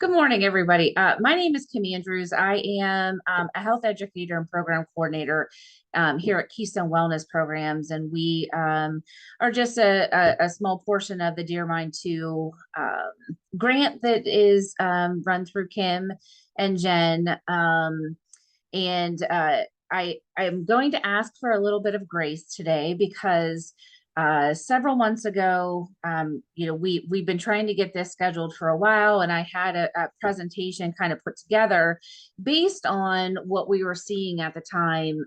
Good morning, everybody. My name is Kim Andrews. I am a health educator and program coordinator here at Keystone Wellness Programs, and we are just a small portion of the Dear Mind 2 grant that is run through Kim and Jen. And I am going to ask for a little bit of grace today because several months ago, we've been trying to get this scheduled for a while, and I had a presentation kind of put together based on what we were seeing at the time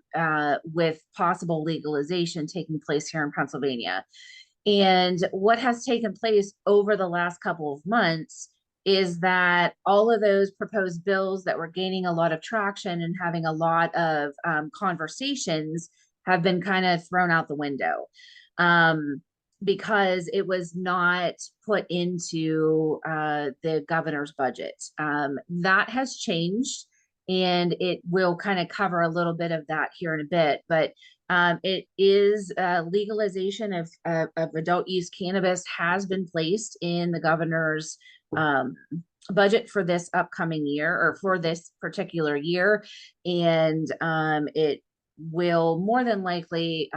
with possible legalization taking place here in Pennsylvania. And what has taken place over the last couple of months is that all of those proposed bills that were gaining a lot of traction and having a lot of conversations have been kind of thrown out the window um, because it was not put into the governor's budget. That has changed, and it will kind of cover a little bit of that here in a bit. But it is legalization of adult use cannabis has been placed in the governor's um, budget for this upcoming year or for this particular year. And it will more than likely,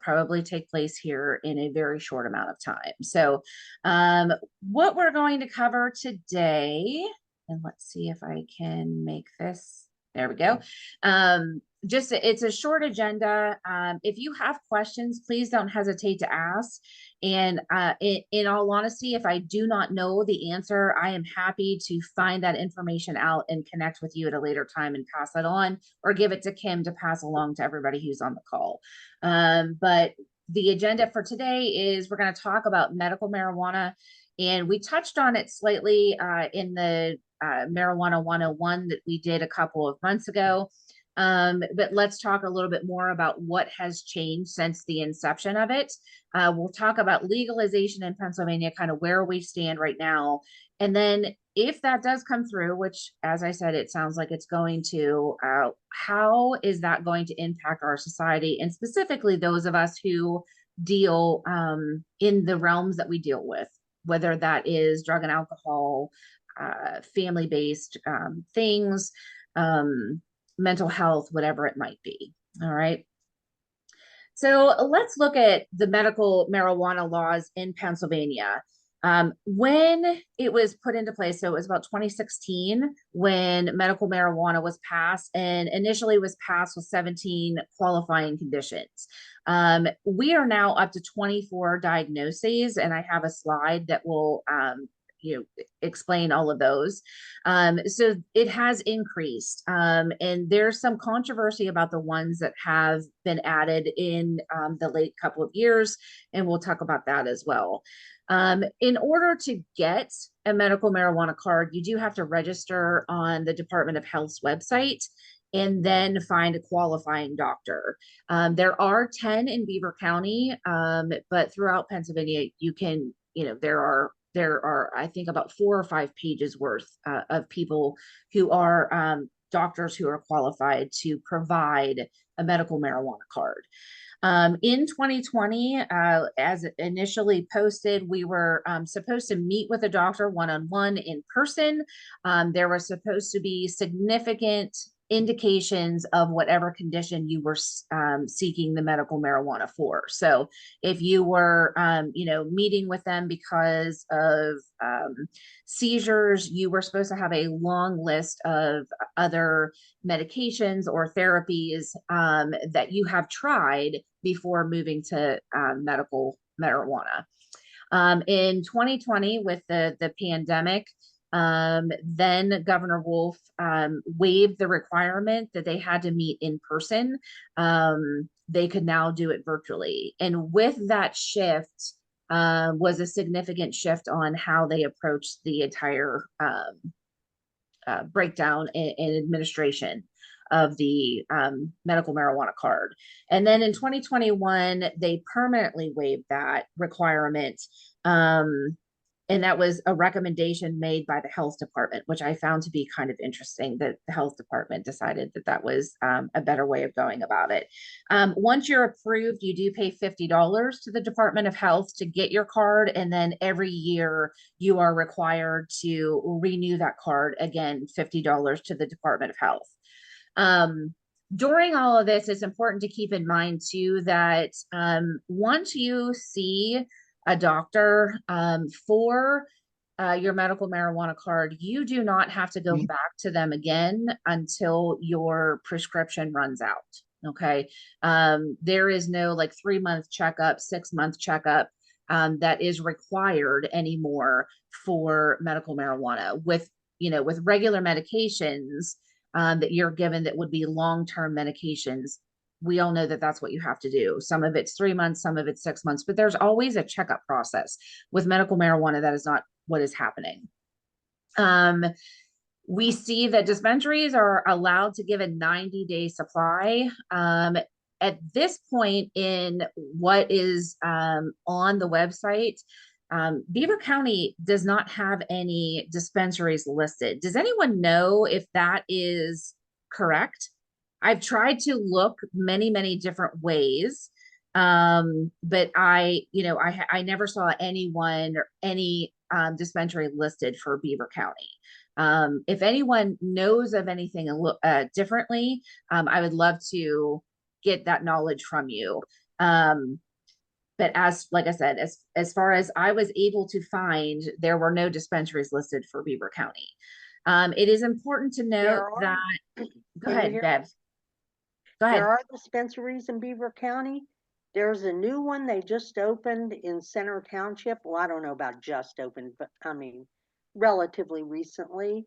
probably take place here in a very short amount of time. So what we're going to cover today, and let's see if I can make this. There we go. It's a short agenda. If you have questions, please don't hesitate to ask. And in all honesty, if I do not know the answer, I am happy to find that information out and connect with you at a later time and pass that on, or give it to Kim to pass along to everybody who's on the call. But the agenda for today is we're going to talk about medical marijuana. And we touched on it slightly in the Marijuana 101 that we did a couple of months ago. But let's talk a little bit more about what has changed since the inception of it. We'll talk about legalization in Pennsylvania, kind of where we stand right now. And then if that does come through, which, as I said, it sounds like it's going to, how is that going to impact our society, and specifically those of us who deal in the realms that we deal with, whether that is drug and alcohol, family-based things, mental health, whatever it might be. All right. So let's look at the medical marijuana laws in Pennsylvania. When it was put into place, so it was about 2016 when medical marijuana was passed, and initially was passed with 17 qualifying conditions. We are now up to 24 diagnoses, and I have a slide that will explain all of those. So it has increased, and there's some controversy about the ones that have been added in the late couple of years, and we'll talk about that as well. In order to get a medical marijuana card, you do have to register on the Department of Health's website and then find a qualifying doctor. There are 10 in Beaver County, but throughout Pennsylvania, you can, there are, I think, about 4 or 5 pages worth of people who are doctors who are qualified to provide a medical marijuana card. In 2020, as initially posted, we were supposed to meet with a doctor one-on-one in person. There was supposed to be significant indications of whatever condition you were seeking the medical marijuana for. So if you were, meeting with them because of seizures, you were supposed to have a long list of other medications or therapies that you have tried before moving to medical marijuana. In 2020, with the pandemic, then Governor Wolf waived the requirement that they had to meet in person. They could now do it virtually. And with that shift was a significant shift on how they approached the entire breakdown and administration of the medical marijuana card. And then in 2021, they permanently waived that requirement. And And that was a recommendation made by the health department, which I found to be kind of interesting that the health department decided that that was a better way of going about it. Once you're approved, you do pay $50 to the Department of Health to get your card. And then every year you are required to renew that card again, $50 to the Department of Health. During all of this, it's important to keep in mind too that once you see a doctor for your medical marijuana card, you do not have to go back to them again until your prescription runs out. Okay. There is no like 3-month checkup, 6-month checkup that is required anymore for medical marijuana. With regular medications that you're given that would be long-term medications, we all know that that's what you have to do. Some of it's 3 months, some of it's 6 months, but there's always a checkup process. With medical marijuana, that is not what is happening. We see that dispensaries are allowed to give a 90-day supply. At this point in what is on the website, Beaver County does not have any dispensaries listed. Does anyone know if that is correct? I've tried to look many, many different ways, but I never saw anyone or any dispensary listed for Beaver County. If anyone knows of anything differently, I would love to get that knowledge from you. But like I said, as far as I was able to find, there were no dispensaries listed for Beaver County. It is important to note that, go ahead, Bev. Go ahead. There are dispensaries in Beaver County. There's a new one they just opened in Center Township. Well, I don't know about just opened, but I mean, relatively recently.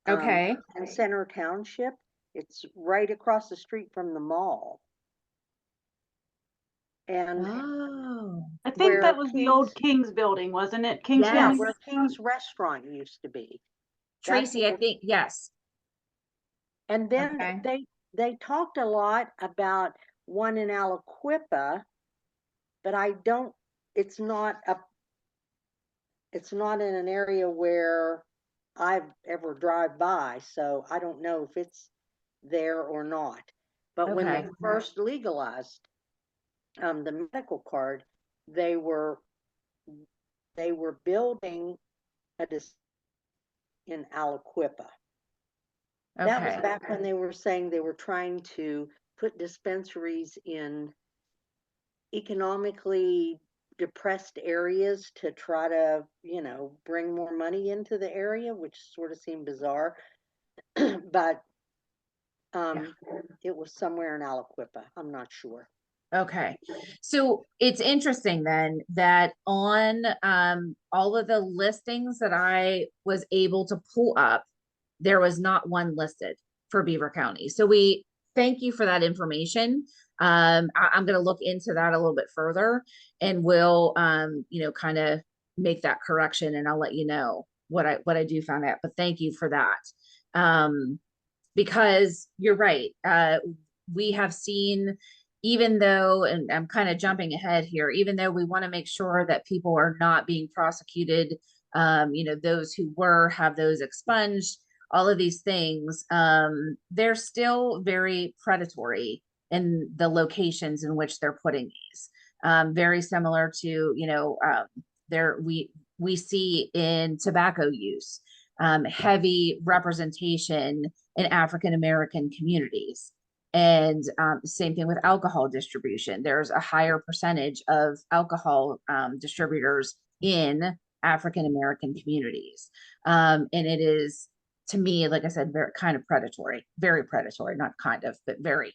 Okay. In Center Township. It's right across the street from the mall. And I think that was the old King's building, wasn't it? King's yeah, where King's Restaurant used to be. Tracy, I think, yes. And then they talked a lot about one in Aliquippa, but it's not in an area where I've ever drive by, so I don't know if it's there or not. But when they first legalized the medical card, they were building in Aliquippa. That was back when they were saying they were trying to put dispensaries in economically depressed areas to try to, bring more money into the area, which sort of seemed bizarre. But it was somewhere in Aliquippa. I'm not sure. Okay. So it's interesting then that on all of the listings that I was able to pull up, there was not one listed for Beaver County. So we thank you for that information. I'm going to look into that a little bit further, and we'll kind of make that correction, and I'll let you know what I do find out. But thank you for that. Because you're right. We have seen, even though, and I'm kind of jumping ahead here, even though we want to make sure that people are not being prosecuted, those who have those expunged, all of these things, they're still very predatory in the locations in which they're putting these. Very similar to, we see in tobacco use, heavy representation in African American communities. And same thing with alcohol distribution. There's a higher percentage of alcohol distributors in African American communities. And it is, to me, like I said, very kind of predatory, very predatory, not kind of, but very.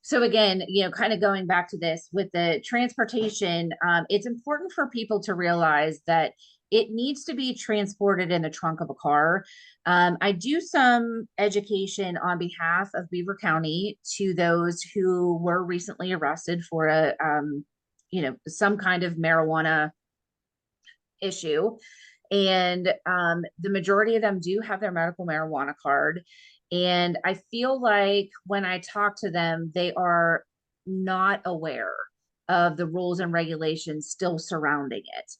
So again, kind of going back to this with the transportation, it's important for people to realize that it needs to be transported in the trunk of a car. I do some education on behalf of Beaver County to those who were recently arrested for some kind of marijuana issue. And the majority of them do have their medical marijuana card. And I feel like when I talk to them, they are not aware of the rules and regulations still surrounding it.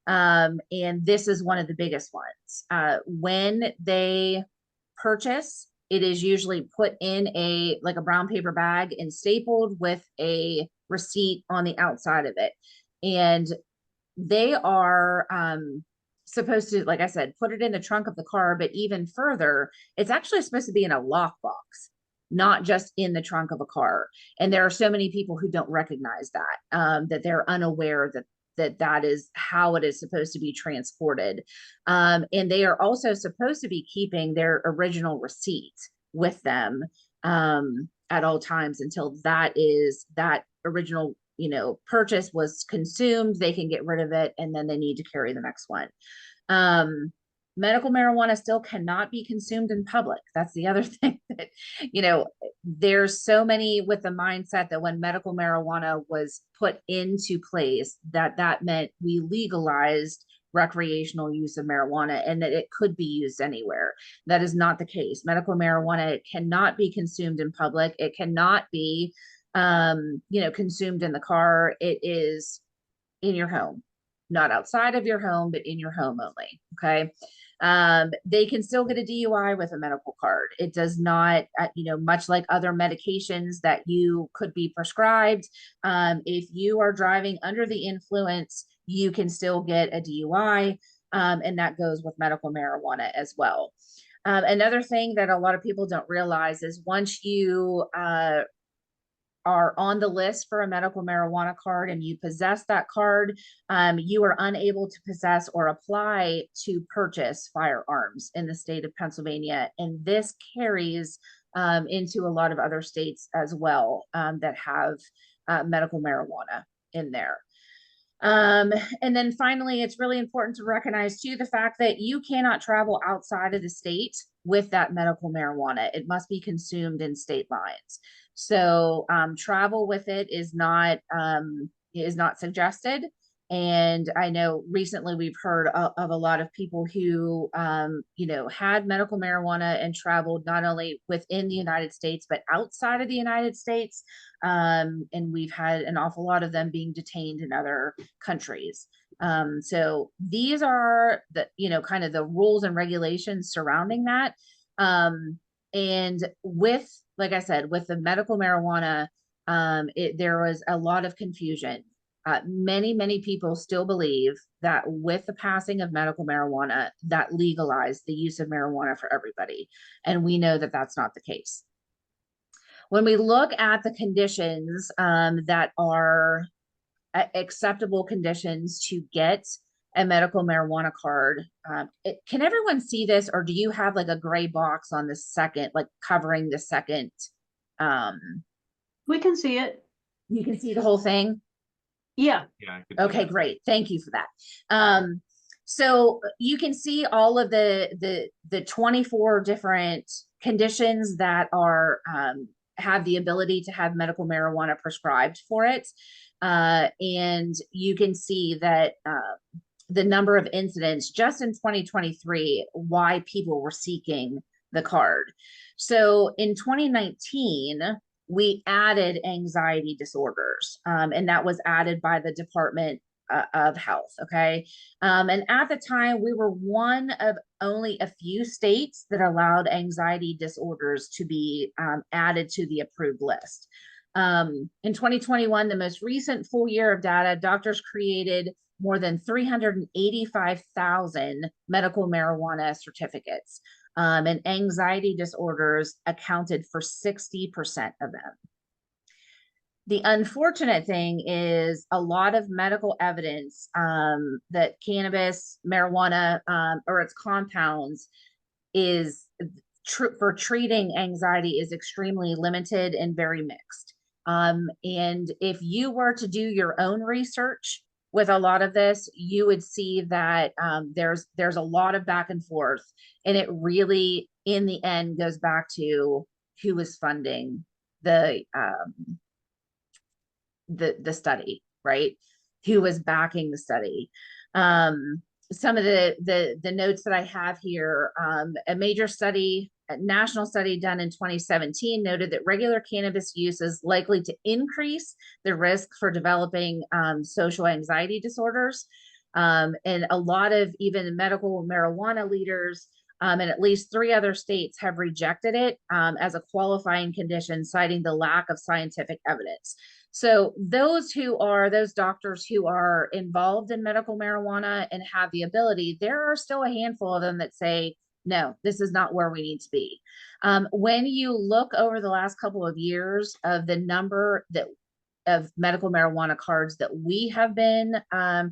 And this is one of the biggest ones. When they purchase, it is usually put in like a brown paper bag and stapled with a receipt on the outside of it. And they are supposed to, like I said, put it in the trunk of the car, but even further, it's actually supposed to be in a lockbox, not just in the trunk of a car. And there are so many people who don't recognize that, that they're unaware that is how it is supposed to be transported. And they are also supposed to be keeping their original receipt with them at all times until that original purchase was consumed. They can get rid of it, and then they need to carry the next one. um Medical marijuana still cannot be consumed in public. That's the other thing that, there's so many with the mindset that when medical marijuana was put into place, that meant we legalized recreational use of marijuana and that it could be used anywhere. That is not the case. Medical marijuana cannot be consumed in public. It cannot be consumed in the car. It is in your home, not outside of your home, but in your home only. Okay. They can still get a DUI with a medical card. It does not, much like other medications that you could be prescribed. If you are driving under the influence, you can still get a DUI. And that goes with medical marijuana as well. Another thing that a lot of people don't realize is once you are on the list for a medical marijuana card and you possess that card, you are unable to possess or apply to purchase firearms in the state of Pennsylvania. And this carries into a lot of other states as well, that have medical marijuana in there. And then finally, it's really important to recognize too the fact that you cannot travel outside of the state with that medical marijuana. It must be consumed in state lines. So travel with it is not suggested. And I know recently we've heard of a lot of people who had medical marijuana and traveled not only within the United States but outside of the United States. And we've had an awful lot of them being detained in other countries. So these are the kind of the rules and regulations surrounding that. And with, like I said, with the medical marijuana, there was a lot of confusion. Many people still believe that with the passing of medical marijuana, that legalized the use of marijuana for everybody. And we know that that's not the case. When we look at the conditions that are acceptable conditions to get a medical marijuana card, can everyone see this, or do you have like a gray box on the second, like covering the second? We can see it. You can see the whole thing? Yeah. Yeah, I could do Okay, that. great. Thank you for that. So you can see all of the 24 different conditions that are have the ability to have medical marijuana prescribed for it. And you can see that the number of incidents just in 2023, why people were seeking the card. So in 2019, we added anxiety disorders, and that was added by the Department of Health. Okay. And at the time, we were one of only a few states that allowed anxiety disorders to be added to the approved list. In 2021, the most recent full year of data, doctors created more than 385,000 medical marijuana certificates. And anxiety disorders accounted for 60% of them. The unfortunate thing is a lot of medical evidence that cannabis, marijuana, or its compounds is for treating anxiety is extremely limited and very mixed. And if you were to do your own research with a lot of this, you would see that there's a lot of back and forth, and it really, in the end, goes back to who is funding the study, right? Who was backing the study. Some of the notes that I have here, a major study, a national study done in 2017 noted that regular cannabis use is likely to increase the risk for developing social anxiety disorders. And a lot of even medical marijuana leaders and at least 3 other states have rejected it as a qualifying condition, citing the lack of scientific evidence. So those doctors who are involved in medical marijuana and have the ability, there are still a handful of them that say, no, this is not where we need to be. When you look over the last couple of years of the number of medical marijuana cards that we have been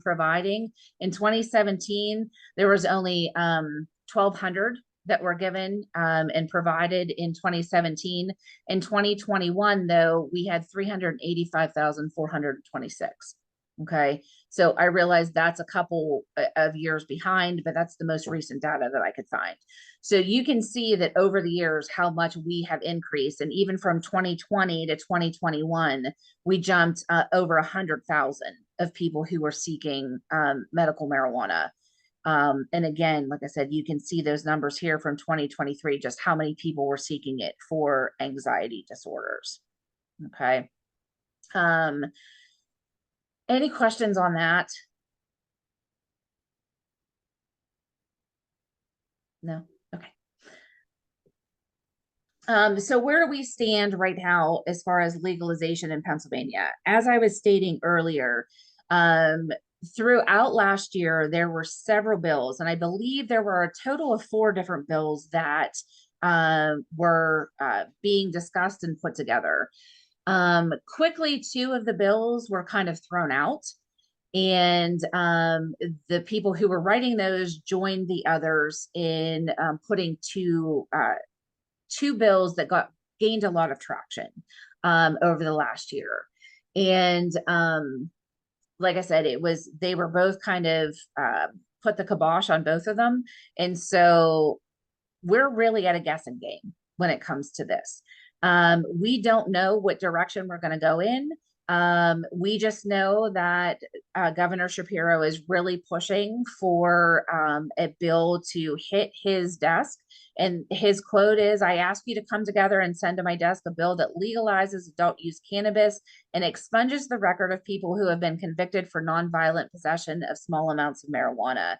providing, in 2017, there was only 1,200 that were given and provided in 2017. In 2021, though, we had 385,426. Okay. So I realize that's a couple of years behind, but that's the most recent data that I could find. So you can see that over the years, how much we have increased. And even from 2020 to 2021, we jumped over 100,000 of people who were seeking medical marijuana. And again, like I said, you can see those numbers here from 2023, just how many people were seeking it for anxiety disorders. Okay. Any questions on that? No? Okay. So where do we stand right now as far as legalization in Pennsylvania? As I was stating earlier, throughout last year, there were several bills, and I believe there were a total of 4 different bills that were being discussed and put together. Quickly, 2 of the bills were kind of thrown out, and the people who were writing those joined the others in putting two bills that gained a lot of traction over the last year. And like I said, they were both kind of put the kibosh on both of them. And so we're really at a guessing game when it comes to this. We don't know what direction we're going to go in. We just know that Governor Shapiro is really pushing for a bill to hit his desk. And his quote is, "I ask you to come together and send to my desk a bill that legalizes adult use cannabis and expunges the record of people who have been convicted for nonviolent possession of small amounts of marijuana."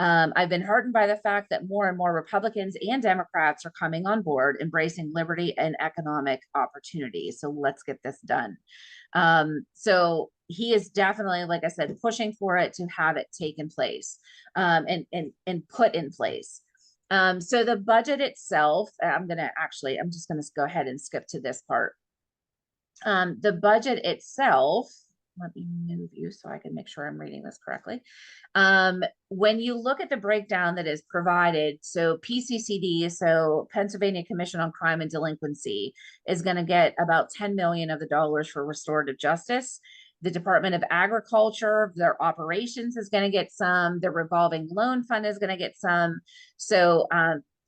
I've been heartened by the fact that more and more Republicans and Democrats are coming on board, embracing liberty and economic opportunity. So let's get this done. So he is definitely, like I said, pushing for it to have it taken place and put in place. So the budget itself, I'm just going to go ahead and skip to this part. The budget itself, let me move you so I can make sure I'm reading this correctly. When you look at the breakdown that is provided, so PCCD, so Pennsylvania Commission on Crime and Delinquency, is going to get about 10 million of the dollars for restorative justice. The Department of Agriculture, their operations is going to get some. The revolving loan fund is going to get some. So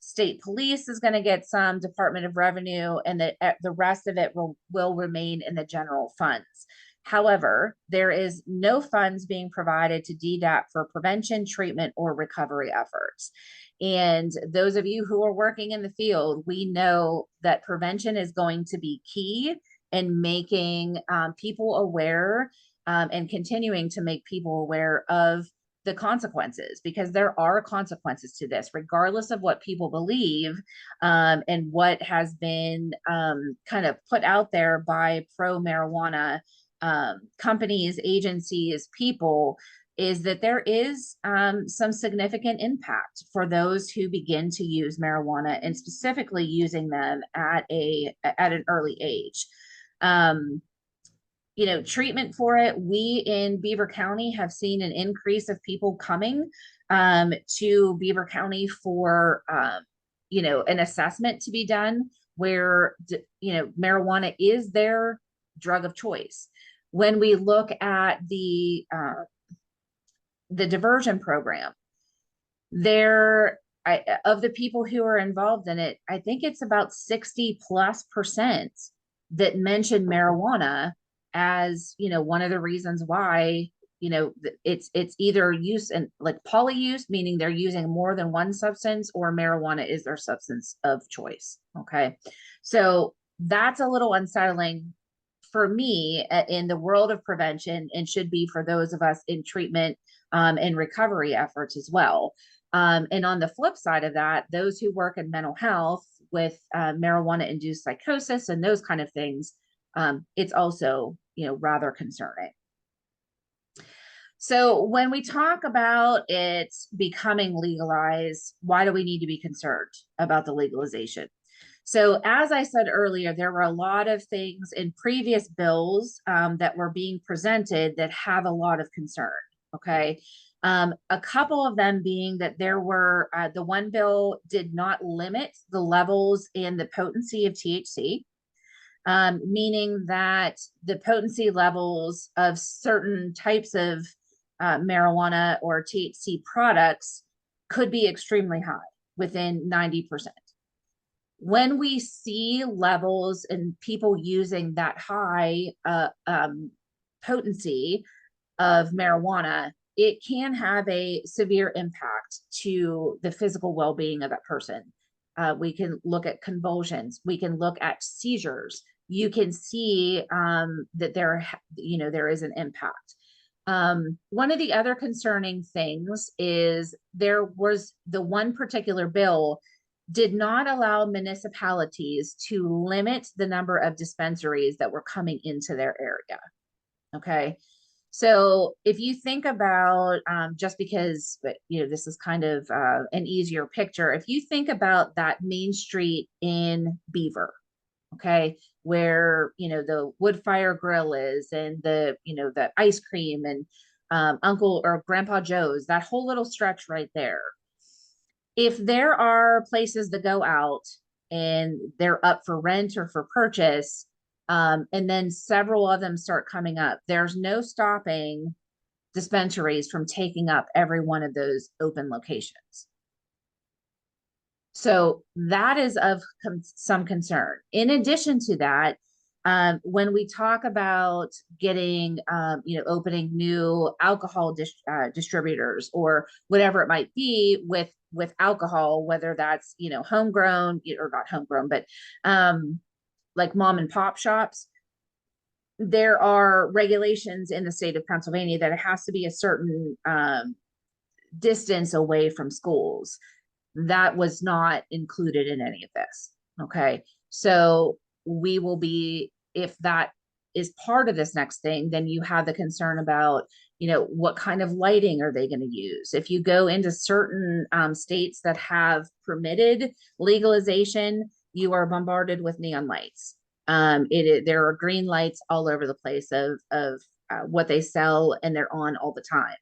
state police is going to get some, Department of Revenue, and the rest of it will remain in the general funds. However, there is no funds being provided to DDAP for prevention, treatment, or recovery efforts. And those of you who are working in the field, we know that prevention is going to be key in making people aware and continuing to make people aware of the consequences, because there are consequences to this, regardless of what people believe and what has been kind of put out there by pro-marijuana companies, agencies, people, is that there is some significant impact for those who begin to use marijuana, and specifically using them at an early age. Treatment for it, we in Beaver County have seen an increase of people coming to Beaver County for an assessment to be done where marijuana is their drug of choice. When we look at the diversion program, of the people who are involved in it, I think it's about 60+% that mention marijuana as one of the reasons why it's either use and like polyuse, meaning they're using more than one substance, or marijuana is their substance of choice. Okay, so that's a little unsettling for me in the world of prevention, and should be for those of us in treatment and recovery efforts as well. And on the flip side of that, those who work in mental health with marijuana induced psychosis and those kind of things, it's also, rather concerning. So when we talk about it becoming legalized, why do we need to be concerned about the legalization? So as I said earlier, there were a lot of things in previous bills that were being presented that have a lot of concern. Okay. A couple of them being that there were, the one bill did not limit the levels and the potency of THC, meaning that the potency levels of certain types of marijuana or THC products could be extremely high, within 90%. When we see levels and people using that high potency of marijuana, it can have a severe impact to the physical well-being of that person. We can look at convulsions. We can look at seizures. You can see that there is an impact. One of the other concerning things is there was the one particular bill did not allow municipalities to limit the number of dispensaries that were coming into their area. Okay. So if you think about, just because, this is kind of an easier picture, if you think about that main street in Beaver, okay, where, the wood fire grill is and the ice cream and Uncle or Grandpa Joe's, that whole little stretch right there. If there are places that go out and they're up for rent or for purchase, and then several of them start coming up, there's no stopping dispensaries from taking up every one of those open locations. So that is of some concern. In addition to that, when we talk about getting, opening new alcohol distributors or whatever it might be with alcohol, whether that's, homegrown or not homegrown, but like mom and pop shops, there are regulations in the state of Pennsylvania that it has to be a certain distance away from schools. That was not included in any of this. Okay. So we will be, if that is part of this next thing, then you have the concern about, what kind of lighting are they going to use? If you go into certain states that have permitted legalization, you are bombarded with neon lights. There are green lights all over the place of what they sell, and they're on all the time.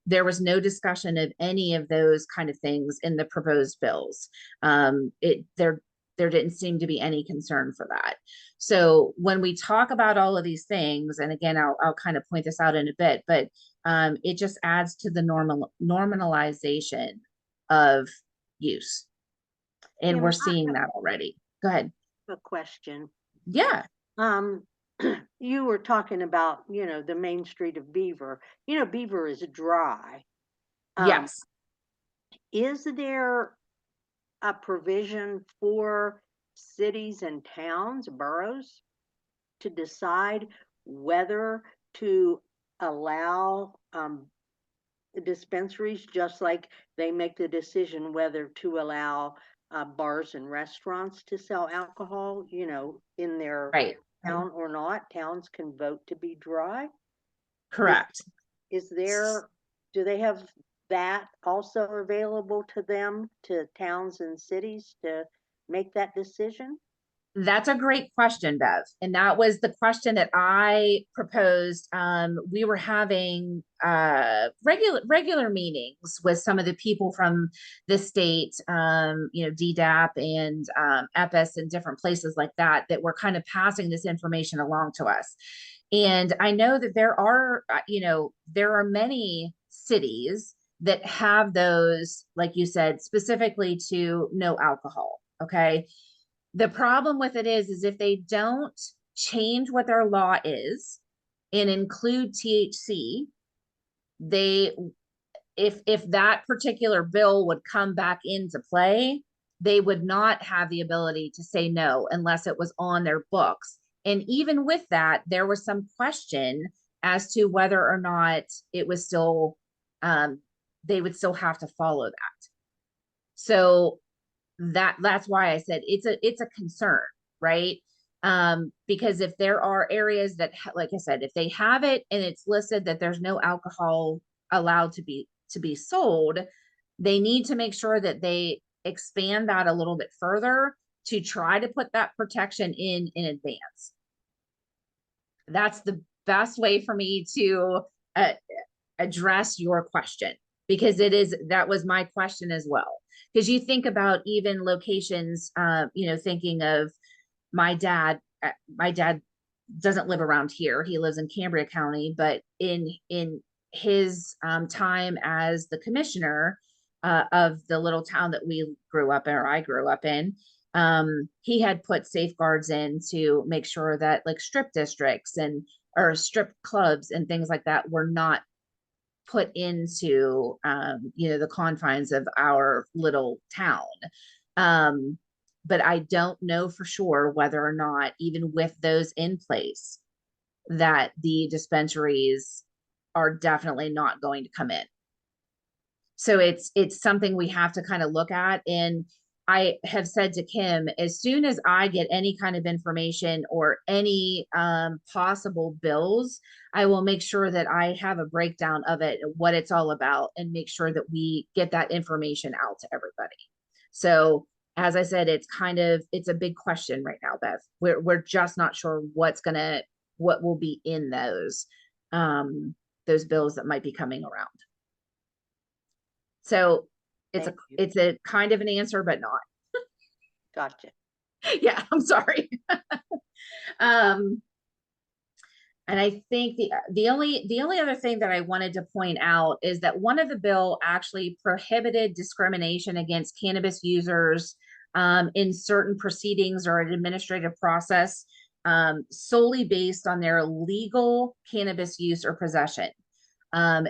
There was no discussion of any of those kind of things in the proposed bills. There didn't seem to be any concern for that. So when we talk about all of these things, and again, I'll kind of point this out in a bit, but it just adds to the normalization of use. And we're seeing that already. Go ahead. A question. Yeah. You were talking about, the main street of Beaver. Beaver is dry. Yes. Is there a provision for cities and towns, boroughs, to decide whether to allow dispensaries, just like they make the decision whether to allow bars and restaurants to sell alcohol, in their town or not? Towns can vote to be dry. Correct. Do they have that also available to them, to towns and cities, to make that decision? That's a great question, Bev. And that was the question that I proposed. We were having regular meetings with some of the people from the state, DDAP and EPIS and different places like that were kind of passing this information along to us. And I know that there are many cities that have those, like you said, specifically to no alcohol. Okay. The problem with it is if they don't change what their law is and include THC, if that particular bill would come back into play, they would not have the ability to say no unless it was on their books. And even with that, there was some question as to whether or not it was still, they would still have to follow that. So that's why I said it's a concern, right? Because if there are areas that, like I said, if they have it and it's listed that there's no alcohol allowed to be sold, they need to make sure that they expand that a little bit further to try to put that protection in advance. That's the best way for me to address your question, because that was my question as well. Because you think about even locations, thinking of my dad. My dad doesn't live around here. He lives in Cambria County, but in his time as the commissioner of the little town that we grew up in, or I grew up in, he had put safeguards in to make sure that like strip districts and or strip clubs and things like that were not put into the confines of our little town. But I don't know for sure whether or not, even with those in place, that the dispensaries are definitely not going to come in. So it's something we have to kind of look at. And I have said to Kim, as soon as I get any kind of information or any possible bills, I will make sure that I have a breakdown of it, what it's all about, and make sure that we get that information out to everybody. So as I said, it's a big question right now, Bev. We're just not sure what will be in those bills that might be coming around. So it's a kind of an answer, but not. Gotcha. Yeah, I'm sorry. And I think the only other thing that I wanted to point out is that one of the bill actually prohibited discrimination against cannabis users in certain proceedings or an administrative process solely based on their legal cannabis use or possession.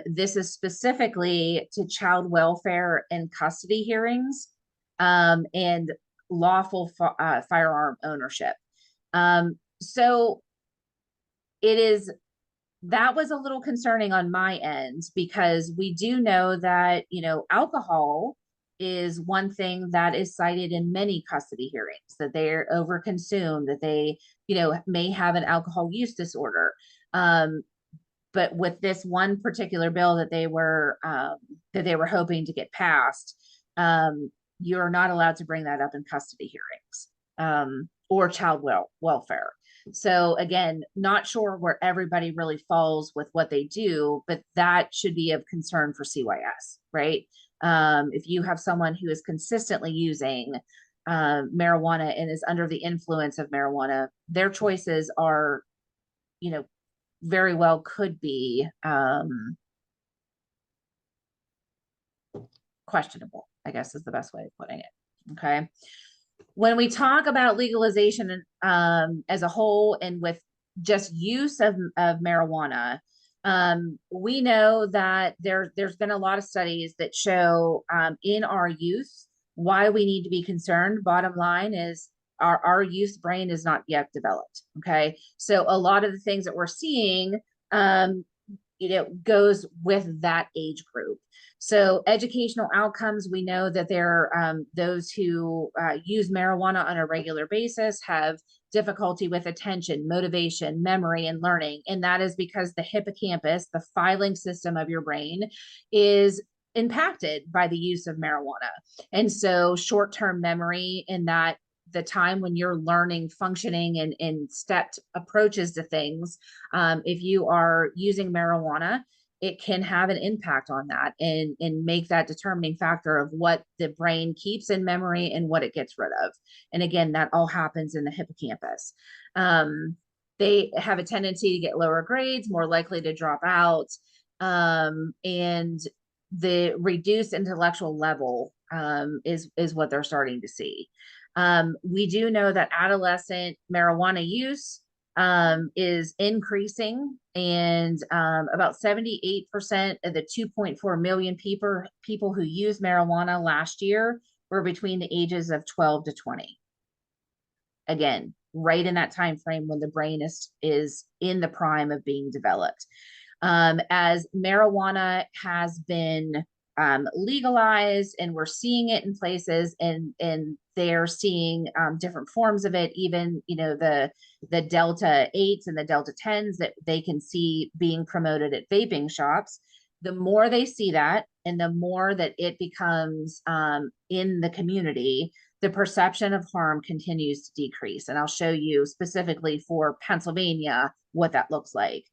This is specifically to child welfare and custody hearings and lawful firearm ownership. So that was a little concerning on my end, because we do know that, alcohol is one thing that is cited in many custody hearings, that they're overconsumed, that they, may have an alcohol use disorder. But with this one particular bill that they were hoping to get passed, you're not allowed to bring that up in custody hearings or child welfare. So again, not sure where everybody really falls with what they do, but that should be of concern for CYS, right? If you have someone who is consistently using marijuana and is under the influence of marijuana, their choices are, very well could be questionable, I guess is the best way of putting it. Okay. When we talk about legalization as a whole, and with just use of marijuana, we know that there's been a lot of studies that show in our youth why we need to be concerned. Bottom line is our youth brain is not yet developed. Okay. So a lot of the things that we're seeing, goes with that age group. So educational outcomes, we know that there those who use marijuana on a regular basis have difficulty with attention, motivation, memory, and learning. And that is because the hippocampus, the filing system of your brain, is impacted by the use of marijuana. And so short-term memory, in that the time when you're learning, functioning, and stepped approaches to things, if you are using marijuana, it can have an impact on that and make that determining factor of what the brain keeps in memory and what it gets rid of. And again, that all happens in the hippocampus. They have a tendency to get lower grades, more likely to drop out, and the reduced intellectual level is what they're starting to see. We do know that adolescent marijuana use is increasing, and about 78% of the 2.4 million people who used marijuana last year were between the ages of 12 to 20. Again, right in that time frame when the brain is in the prime of being developed. As marijuana has been legalized, and we're seeing it in places, and they're seeing different forms of it, even the Delta 8s and the Delta 10s that they can see being promoted at vaping shops. The more they see that, and the more that it becomes in the community, the perception of harm continues to decrease. And I'll show you specifically for Pennsylvania what that looks like.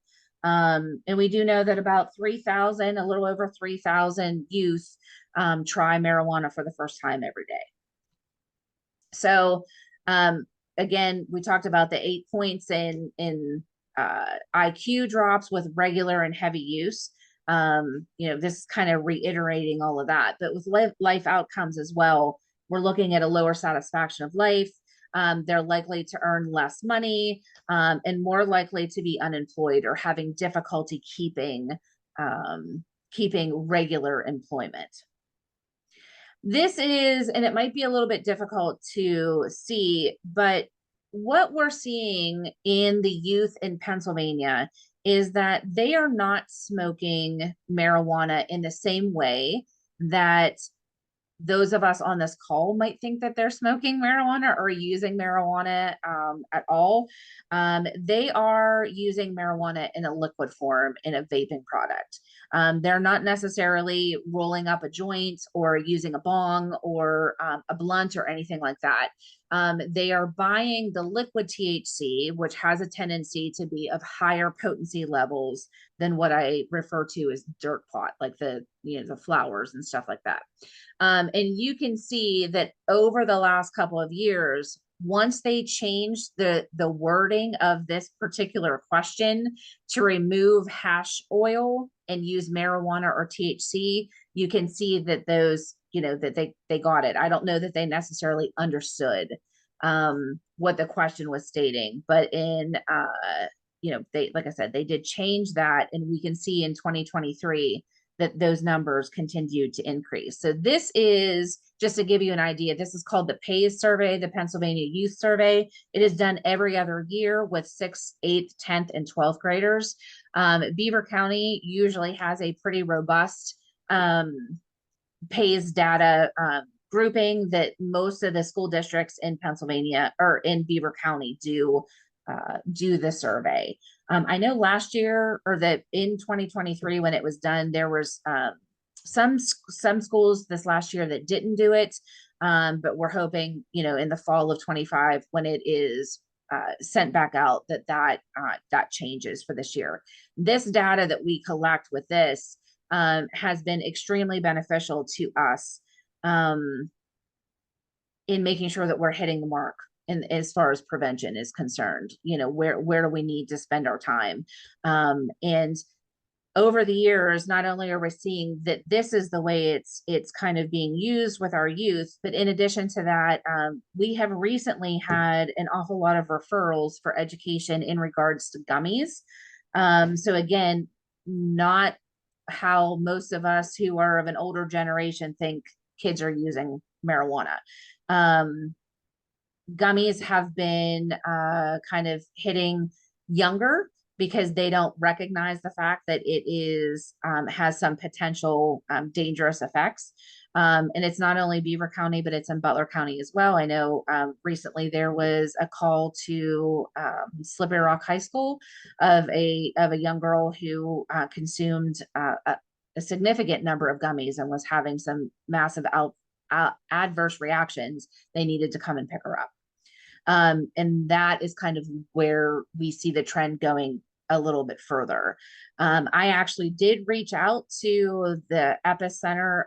And we do know that about 3,000, a little over 3,000 youth try marijuana for the first time every day. So, again, we talked about the 8 points in IQ drops with regular and heavy use. This is kind of reiterating all of that, but with life outcomes as well, we're looking at a lower satisfaction of life. They're likely to earn less money, and more likely to be unemployed or having difficulty keeping regular employment. This is, and it might be a little bit difficult to see, but what we're seeing in the youth in Pennsylvania is that they are not smoking marijuana in the same way that those of us on this call might think that they're smoking marijuana or using marijuana at all. They are using marijuana in a liquid form in a vaping product. They're not necessarily rolling up a joint or using a bong or a blunt or anything like that. They are buying the liquid THC, which has a tendency to be of higher potency levels than what I refer to as dirt pot, like the flowers and stuff like that. And you can see that over the last couple of years, once they changed the wording of this particular question to remove hash oil and use marijuana or THC, you can see that those, that they got it. I don't know that they necessarily understood what the question was stating, but they, like I said, they did change that, and we can see in 2023 that those numbers continued to increase. So this is, just to give you an idea, this is called the PAYS survey, the Pennsylvania Youth Survey. It is done every other year with 6th, 8th, 10th, and 12th graders. Beaver County usually has a pretty robust PAYS data grouping that most of the school districts in Pennsylvania or in Beaver County do the survey. I know last year, or that in 2023 when it was done, there was some schools this last year that didn't do it, but we're hoping in the fall of 25 when it is sent back out that changes for this year. This data that we collect with this has been extremely beneficial to us in making sure that we're hitting the mark. And as far as prevention is concerned, where do we need to spend our time? And over the years, not only are we seeing that this is the way it's kind of being used with our youth, but in addition to that, we have recently had an awful lot of referrals for education in regards to gummies. So again, not how most of us who are of an older generation think kids are using marijuana. Gummies have been kind of hitting younger because they don't recognize the fact that it is has some potential dangerous effects. And it's not only Beaver County, but it's in Butler County as well. I know recently there was a call to Slippery Rock High School of a young girl who consumed a significant number of gummies and was having some massive adverse reactions. They needed to come and pick her up. And that is kind of where we see the trend going a little bit further. I actually did reach out to the epicenter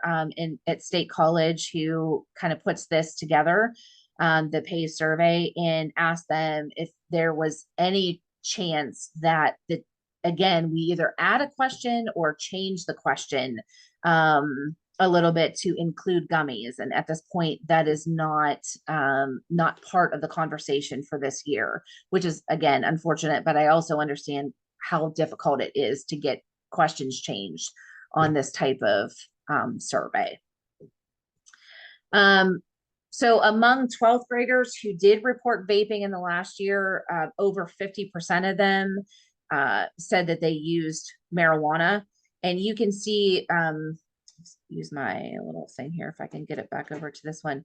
at State College, who kind of puts this together, the PAYS survey, and asked them if there was any chance that again, we either add a question or change the question a little bit to include gummies. And at this point, that is not part of the conversation for this year, which is, again, unfortunate, but I also understand how difficult it is to get questions changed on this type of survey. So among 12th graders who did report vaping in the last year, over 50% of them said that they used marijuana. And you can see, use my little thing here if I can get it back over to this one.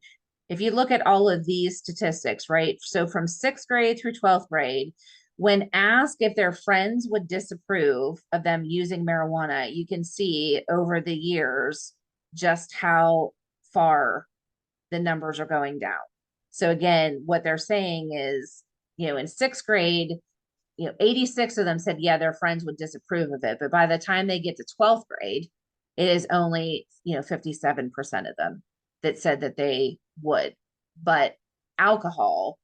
If you look at all of these statistics, right? So from 6th grade through 12th grade, when asked if their friends would disapprove of them using marijuana, you can see over the years just how far the numbers are going down. So again, what they're saying is, in 6th grade, 86 of them said, yeah, their friends would disapprove of it. But by the time they get to 12th grade, it is only, 57% of them that said that they would. But alcohol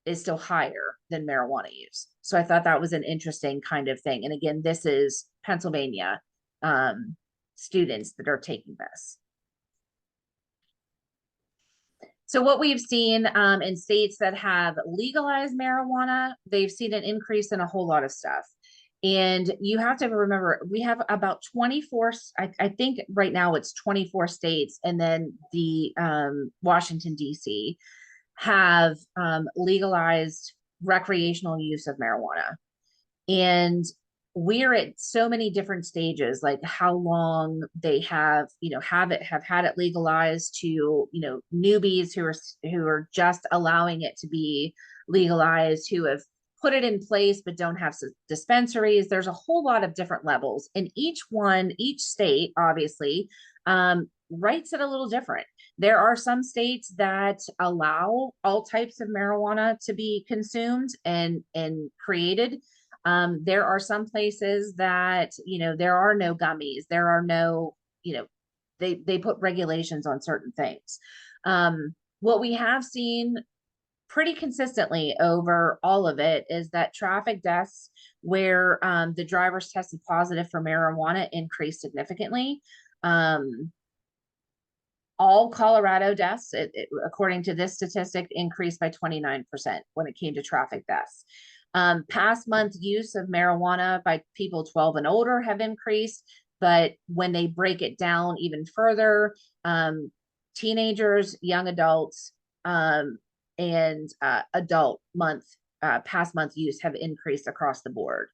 is still higher than marijuana use. So I thought that was an interesting kind of thing. And again, this is Pennsylvania students that are taking this. So what we've seen in states that have legalized marijuana, they've seen an increase in a whole lot of stuff. And you have to remember, we have about 24, I think right now it's 24 states, and then the Washington, D.C. have legalized recreational use of marijuana. And we're at so many different stages, like how long they have had it legalized, to newbies who are just allowing it to be legalized, who have put it in place but don't have dispensaries. There's a whole lot of different levels, and each state obviously writes it a little different. There are some states that allow all types of marijuana to be consumed and created. There are some places that, there are no gummies, there are no, they put regulations on certain things. What we have seen pretty consistently over all of it is that traffic deaths where the drivers tested positive for marijuana increased significantly. All Colorado deaths, according to this statistic, increased by 29% when it came to traffic deaths. Past month use of marijuana by people 12 and older have increased, but when they break it down even further, teenagers, young adults, and adult past month use have increased across the board.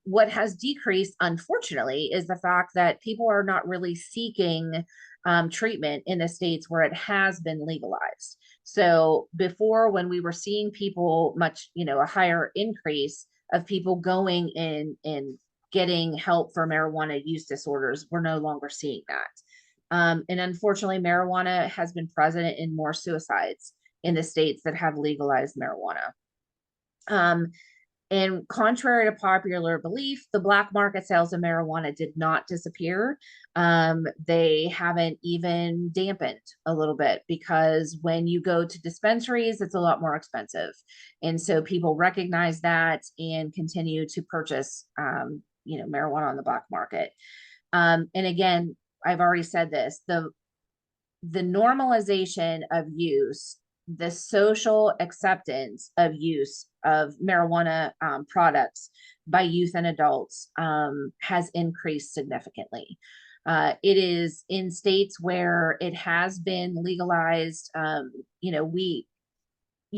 What has decreased, unfortunately, is the fact that people are not really seeking treatment in the states where it has been legalized. So before, when we were seeing people a higher increase of people going in and getting help for marijuana use disorders, we're no longer seeing that. And unfortunately, marijuana has been present in more suicides in the states that have legalized marijuana. And contrary to popular belief, the black market sales of marijuana did not disappear. They haven't even dampened a little bit, because when you go to dispensaries, it's a lot more expensive. And so people recognize that and continue to purchase, marijuana on the black market. And again, I've already said this, the normalization of use, the social acceptance of use of marijuana products by youth and adults has increased significantly. It is in states where it has been legalized. You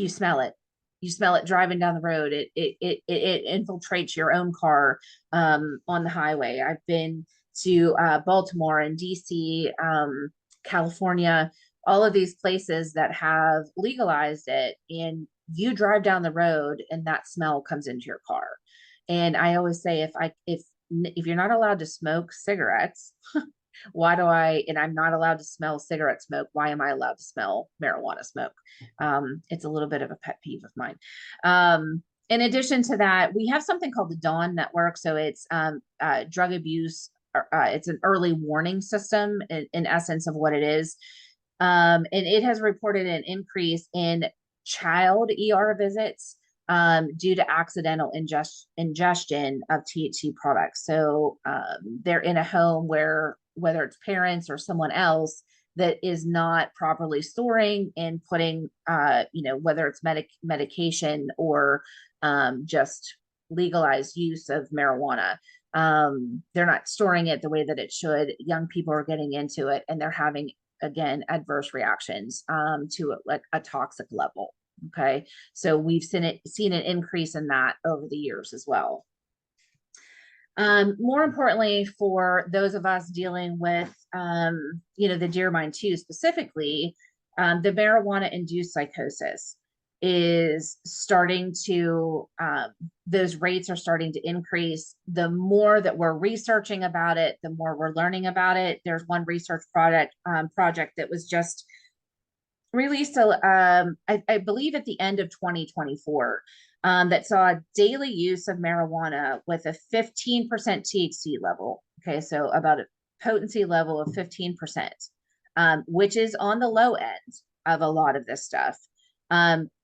smell it. You smell it driving down the road. It infiltrates your own car on the highway. I've been to Baltimore and DC, California, all of these places that have legalized it, and you drive down the road and that smell comes into your car. And I always say, if you're not allowed to smoke cigarettes, and I'm not allowed to smell cigarette smoke, why am I allowed to smell marijuana smoke? It's a little bit of a pet peeve of mine. In addition to that, we have something called the Dawn Network. So it's drug abuse. It's an early warning system in essence of what it is. And it has reported an increase in child ER visits due to accidental ingestion of THC products. So they're in a home where, whether it's parents or someone else that is not properly storing and putting, whether it's medication or just legalized use of marijuana. They're not storing it the way that it should. Young people are getting into it and they're having again, adverse reactions to a toxic level. Okay, so we've seen an increase in that over the years as well. More importantly, for those of us dealing with, the deer mine 2 specifically, the marijuana induced psychosis is starting to, those rates are starting to increase. The more that we're researching about it, the more we're learning about it. There's one research project that was just released, I believe at the end of 2024, that saw daily use of marijuana with a 15% THC level. Okay, so about a potency level of 15%, which is on the low end of a lot of this stuff.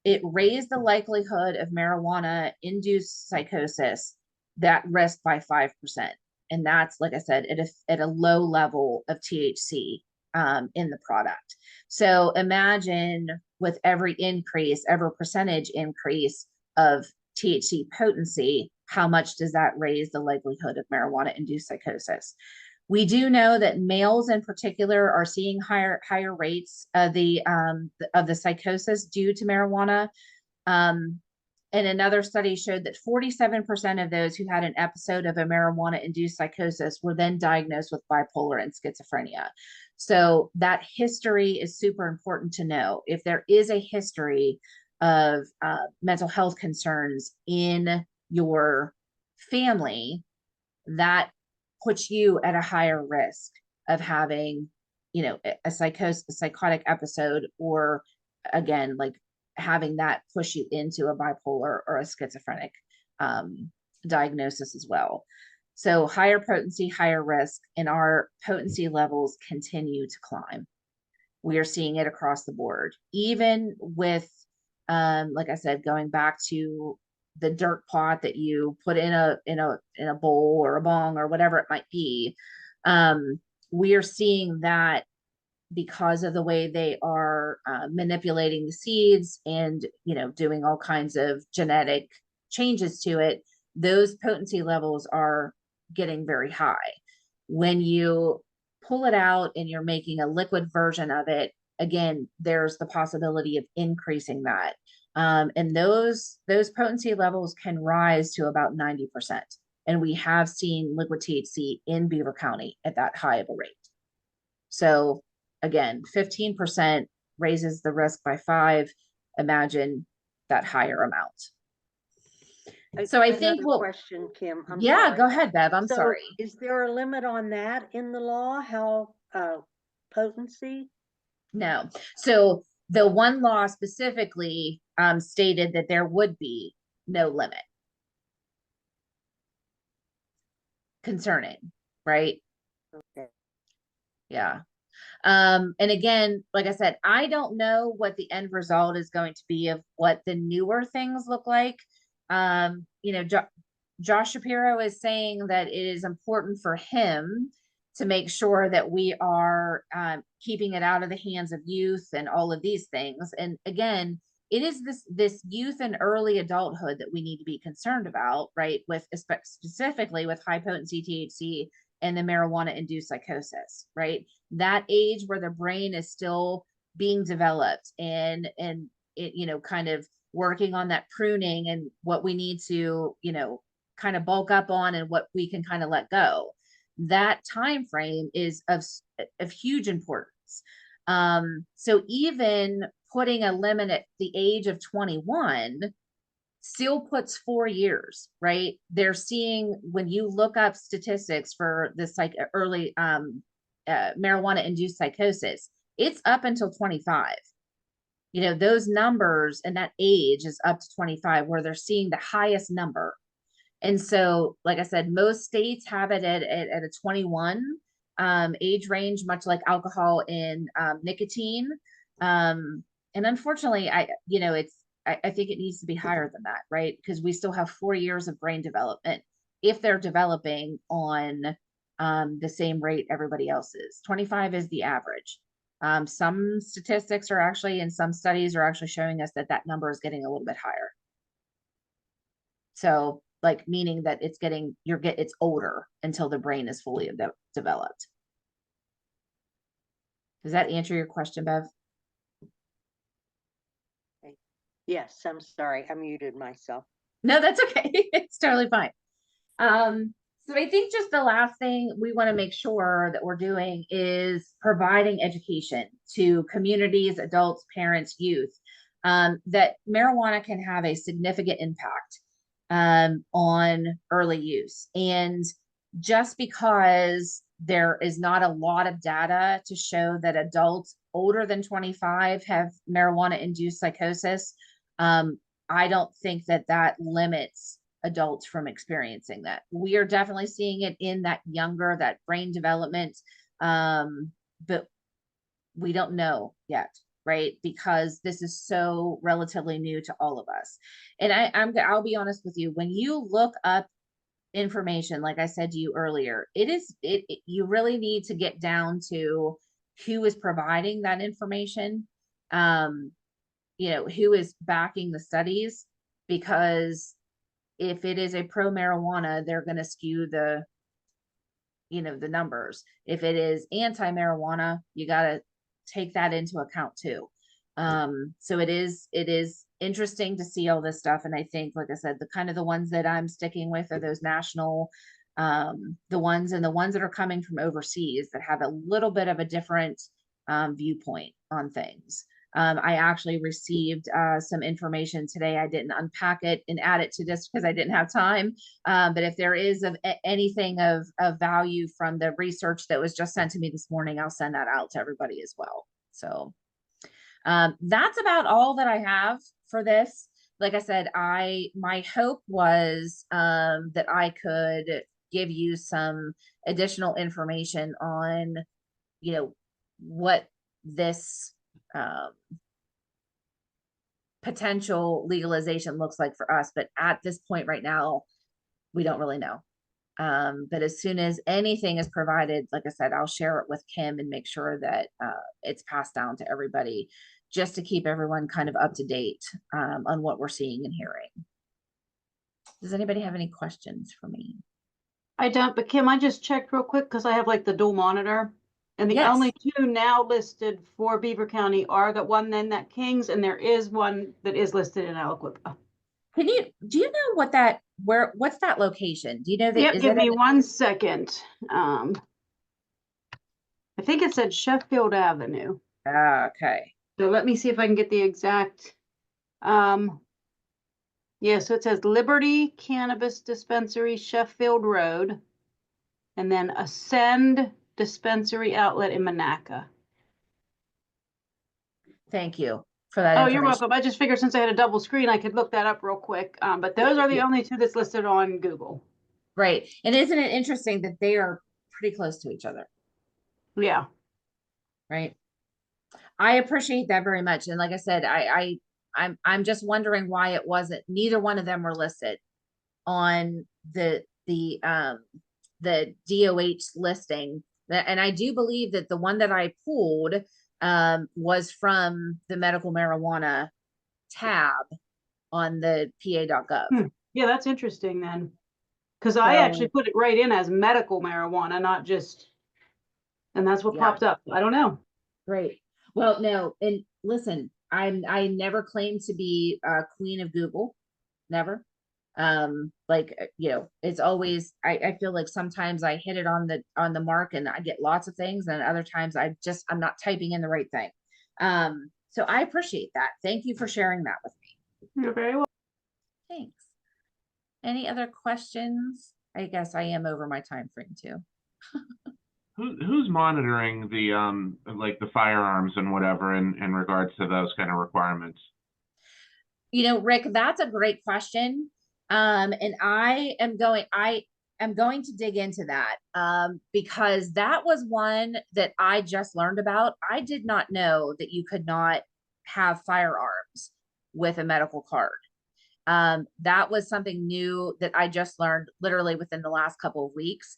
It raised the likelihood of marijuana induced psychosis, that risk, by 5%. And that's, like I said, at a low level of THC in the product. So imagine with every percentage increase of THC potency, how much does that raise the likelihood of marijuana induced psychosis? We do know that males in particular are seeing higher rates of the psychosis due to marijuana. And another study showed that 47% of those who had an episode of a marijuana induced psychosis were then diagnosed with bipolar and schizophrenia. So that history is super important to know. If there is a history of mental health concerns in your family, that puts you at a higher risk of having, a psychotic episode, or again, like having that push you into a bipolar or a schizophrenic diagnosis as well. So higher potency, higher risk, and our potency levels continue to climb. We are seeing it across the board, even with, like I said, going back to the dirt pot that you put in a bowl or a bong or whatever it might be. We are seeing that because of the way they are manipulating the seeds and doing all kinds of genetic changes to it, those potency levels are getting very high. When you pull it out and you're making a liquid version of it, again, there's the possibility of increasing that. And those potency levels can rise to about 90%. And we have seen liquid THC in Beaver County at that high of a rate. So again, 15% raises the risk by 5. Imagine that higher amount. So I think question, Kim. Yeah, sorry. Go ahead, Bev. I'm sorry. Is there a limit on that in the law? How potency? No. So the one law specifically stated that there would be no limit. Concerning, right? Okay. Yeah. And again, like I said, I don't know what the end result is going to be of what the newer things look like. Josh Shapiro is saying that it is important for him to make sure that we are keeping it out of the hands of youth and all of these things. And again, it is this youth and early adulthood that we need to be concerned about, right? With specifically with high potency THC and the marijuana induced psychosis, right? That age where the brain is still being developed and it, kind of working on that pruning and what we need to, kind of bulk up on and what we can kind of let go. That time frame is of huge importance. So even putting a limit at the age of 21 still puts 4 years, right? They're seeing, when you look up statistics for this like early marijuana induced psychosis, it's up until 25. Those numbers and that age is up to 25 where they're seeing the highest number. And so, like I said, most states have it at a 21 age range, much like alcohol and nicotine. And unfortunately, I think it needs to be higher than that, right? Because we still have 4 years of brain development if they're developing on the same rate everybody else is. 25 is the average. Some statistics are actually, and some studies are actually showing us that number is getting a little bit higher. So, like, meaning that it's older until the brain is fully developed. Does that answer your question, Bev? Yes, I'm sorry, I muted myself. No, that's okay. It's totally fine. So I think just the last thing we want to make sure that we're doing is providing education to communities, adults, parents, youth, that marijuana can have a significant impact on early use. And just because there is not a lot of data to show that adults older than 25 have marijuana induced psychosis, I don't think that that limits adults from experiencing that. We are definitely seeing it in that younger, that brain development, but we don't know yet, right? Because this is so relatively new to all of us. And I'll be honest with you, when you look up information, like I said to you earlier, you really need to get down to who is providing that information, who is backing the studies, because if it is a pro marijuana, they're going to skew the numbers. If it is anti marijuana, you got to take that into account too. So it is interesting to see all this stuff. And I think, like I said, the ones that I'm sticking with are those national, the ones that are coming from overseas that have a little bit of a different viewpoint on things. I actually received some information today. I didn't unpack it and add it to this because I didn't have time. But if there is anything of value from the research that was just sent to me this morning, I'll send that out to everybody as well. So that's about all that I have for this. Like I said, my hope was that I could give you some additional information on, what this potential legalization looks like for us. But at this point right now, we don't really know. But as soon as anything is provided, like I said, I'll share it with Kim and make sure that it's passed down to everybody, just to keep everyone kind of up to date on what we're seeing and hearing. Does anybody have any questions for me? I don't, but Kim, I just checked real quick because I have like the dual monitor. And the Yes. only two now listed for Beaver County are the one then that Kings, and there is one that is listed in Aliquippa. Do you know what's that location? Do you know that? Yep, Is give it me 1 second. I think it said Sheffield Avenue. okay. So let me see if I can get the exact, yeah, so it says Liberty Cannabis Dispensary, Sheffield Road, and then Ascend Dispensary Outlet in Monaca. Thank you for that Oh, you're information. welcome. I just figured since I had a double screen, I could look that up real quick. But those are the only two that's listed on Google. Right. And isn't it interesting that they are pretty close to each other? Yeah. Right. I appreciate that very much. And like I said, I'm just wondering why it wasn't, neither one of them were listed on the DOH listing. And I do believe that the one that I pulled was from the medical marijuana tab on the pa.gov. Yeah, that's interesting then. Because I actually put it right in as medical marijuana, not just, and that's what popped up. I don't know. Great. Well, no, and listen, I never claimed to be queen of Google, never. It's always I feel like sometimes I hit it on the mark and I get lots of things, and other times I'm not typing in the right thing. So I appreciate that. Thank you for sharing that with me. You're very welcome. Thanks. Any other questions? I guess I am over my time frame too. Who's monitoring the like the firearms and whatever in regards to those kind of requirements? Rick, that's a great question. And I am going to dig into that because that was one that I just learned about. I did not know that you could not have firearms with a medical card. That was something new that I just learned literally within the last couple of weeks.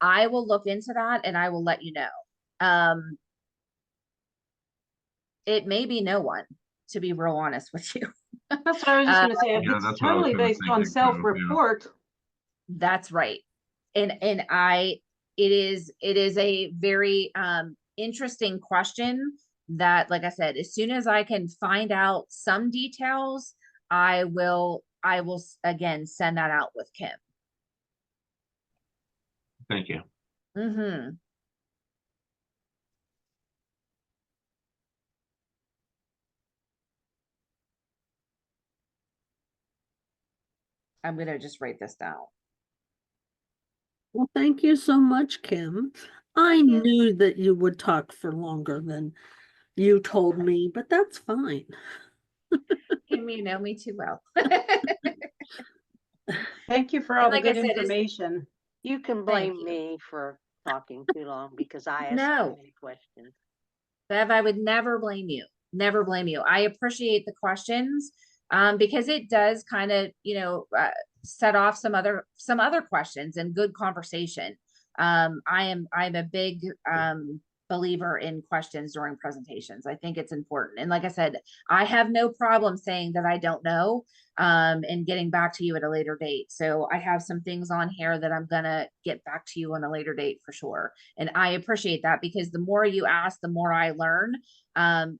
I will look into that and I will let you know. It may be no one, to be real honest with you. That's what I was just going to say. If it's totally based on self-report. That's right. And it is a very interesting question that, like I said, as soon as I can find out some details, I will again send that out with Kim. Thank you. Mm-hmm. I'm gonna just write this down. Well, thank you so much, Kim. I Thank you. knew that you would talk for longer than you told me, but that's fine. Kim, you know me too well. Thank you for And all the like I good said, it's, information. You can Thank blame you. me for talking too long because I asked No. too many questions. Bev, I would never blame you. Never blame you. I appreciate the questions, because it does kind of, set off some other questions and good conversation. I'm a big believer in questions during presentations. I think it's important. And like I said, I have no problem saying that I don't know, and getting back to you at a later date. So I have some things on here that I'm gonna get back to you on a later date for sure. And I appreciate that because the more you ask, the more I learn,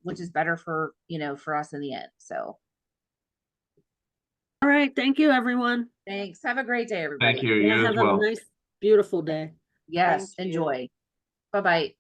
which is better for, for us in the end. So All right, thank you, everyone. thanks. Have a great day, Thank everybody. you. Yeah, You as have a well. nice, beautiful day. Yes, Thank you. enjoy. Bye-bye.